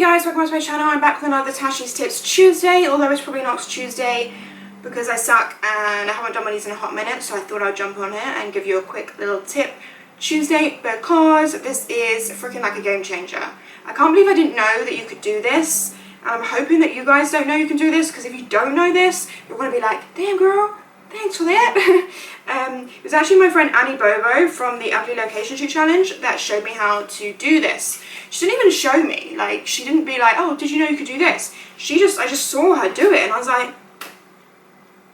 guys, welcome back to my channel. I'm back with another Tashies Tips Tuesday, although it's probably not Tuesday because I suck and I haven't done one of these in a hot minute, so I thought I'd jump on here and give you a quick little tip Tuesday because this is freaking like a game changer. I can't believe I didn't know that you could do this, and I'm hoping that you guys don't know you can do this, because if you don't know this, you're going to be like, damn girl, thanks for that. It was actually my friend Annie Bobo from the Ugly Location Shoot Challenge that showed me how to do this. She didn't even show me, like, she didn't be like, oh, did you know you could do this? I just saw her do it, and I was like,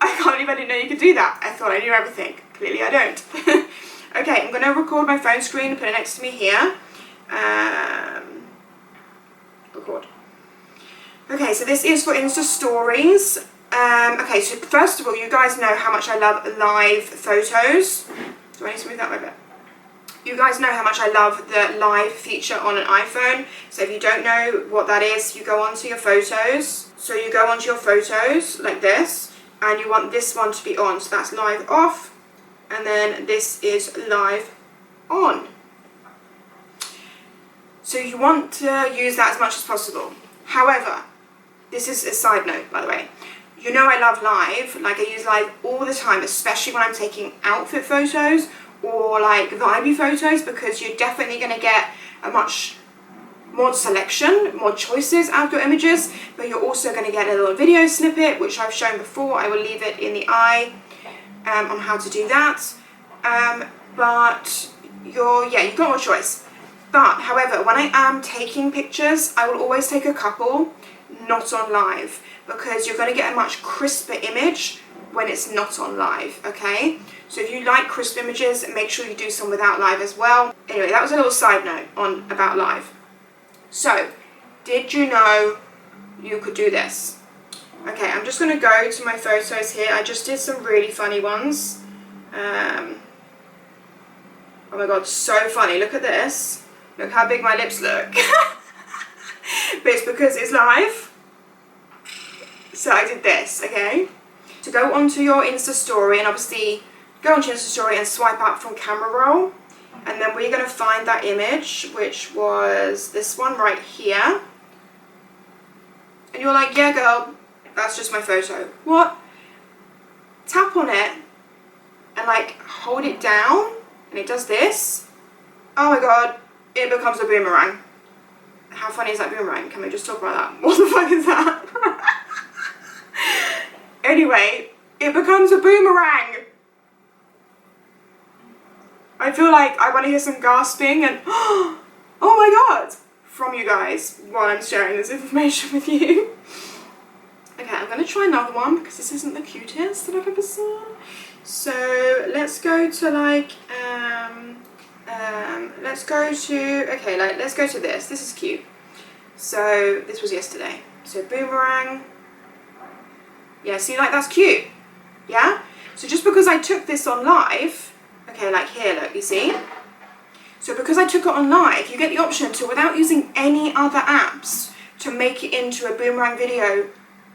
I can't believe I didn't know you could do that. I thought I knew everything. Clearly I don't. Okay, I'm going to record my phone screen and put it next to me here. Record. Okay, so this is for Insta Stories. Okay, so first of all, you guys know how much I love live photos. Do I need to move that way a bit? You guys know how much I love the live feature on an iPhone. So if you don't know what that is, you go onto your photos. So you go onto your photos like this, and you want this one to be on. So that's live off, and then this is live on. So you want to use that as much as possible. However, this is a side note, by the way. You know I love live, like I use live all the time, especially when I'm taking outfit photos or like vibey photos, because you're definitely going to get a much more selection, more choices out of your images, but you're also going to get a little video snippet, which I've shown before. I will leave it in the eye on how to do that. But you've got more choice. But however, when I am taking pictures, I will always take a couple, not on live, because you're going to get a much crisper image when it's not on live, okay? So if you like crisp images, make sure you do some without live as well. Anyway, that was a little side note about live. So, did you know you could do this? Okay, I'm just going to go to my photos here. I just did some really funny ones. Oh my god, so funny. Look at this. Look how big my lips look. But it's because it's live. So I did this, okay? To go onto your Insta story, and obviously go onto your Insta story and swipe up from camera roll, and then we're going to find that image, which was this one right here. And you're like, yeah girl, that's just my photo. What? Tap on it and like hold it down, and it does this. Oh my god, it becomes a boomerang. How funny is that boomerang? Can we just talk about that? What the fuck is that? Anyway, it becomes a boomerang. I feel like I want to hear some gasping and oh my god from you guys while I'm sharing this information with you. Okay, I'm going to try another one because this isn't the cutest that I've ever seen. So let's go to like let's go to this. This is cute. So this was yesterday. So boomerang. Yeah, see, like that's cute. Yeah? So just because I took this on live, okay, like here, look, you see? So because I took it on live, you get the option to, without using any other apps, to make it into a boomerang video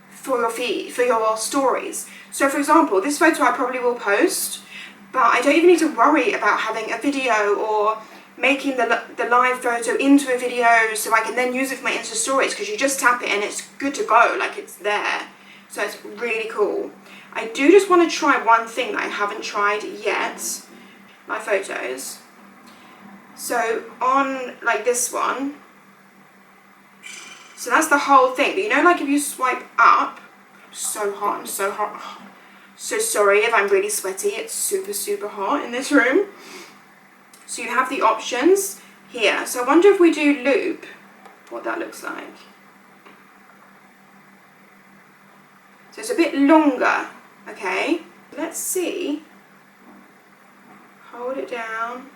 for your feed, for your stories. So for example, this photo I probably will post, but I don't even need to worry about having a video or making the live photo into a video so I can then use it for my Insta stories, because you just tap it and it's good to go, like it's there. So it's really cool. I do just want to try one thing that I haven't tried yet. My photos. So on like this one. So that's the whole thing. But you know, like if you swipe up, so hot, I'm so hot. So sorry if I'm really sweaty. It's super, super hot in this room. So you have the options here. So I wonder if we do loop, what that looks like. So it's a bit longer, okay? Let's see. Hold it down.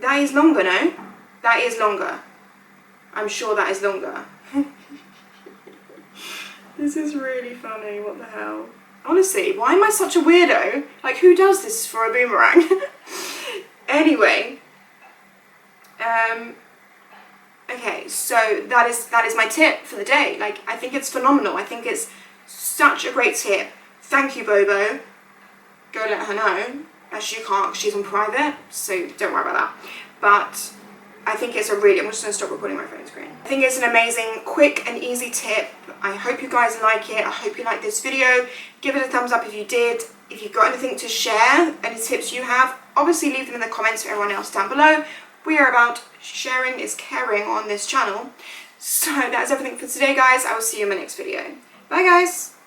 That is longer, no? That is longer. I'm sure that is longer. This is really funny, what the hell? Honestly, why am I such a weirdo? Like, who does this for a boomerang? Anyway. Okay, so that is my tip for the day. Like, I think it's phenomenal. I think it's such a great tip. Thank you, Bobo. Go let her know. As she can't, she's on private, so don't worry about that. but I think it's I'm just going to stop recording my phone screen. I think it's an amazing, quick and easy tip. I hope you guys like it. I hope you liked this video. Give it a thumbs up if you did. If you've got anything to share, any tips you have, obviously leave them in the comments for everyone else down below. We are about sharing is caring on this channel. So that's everything for today, guys. I will see you in my next video. Bye, guys.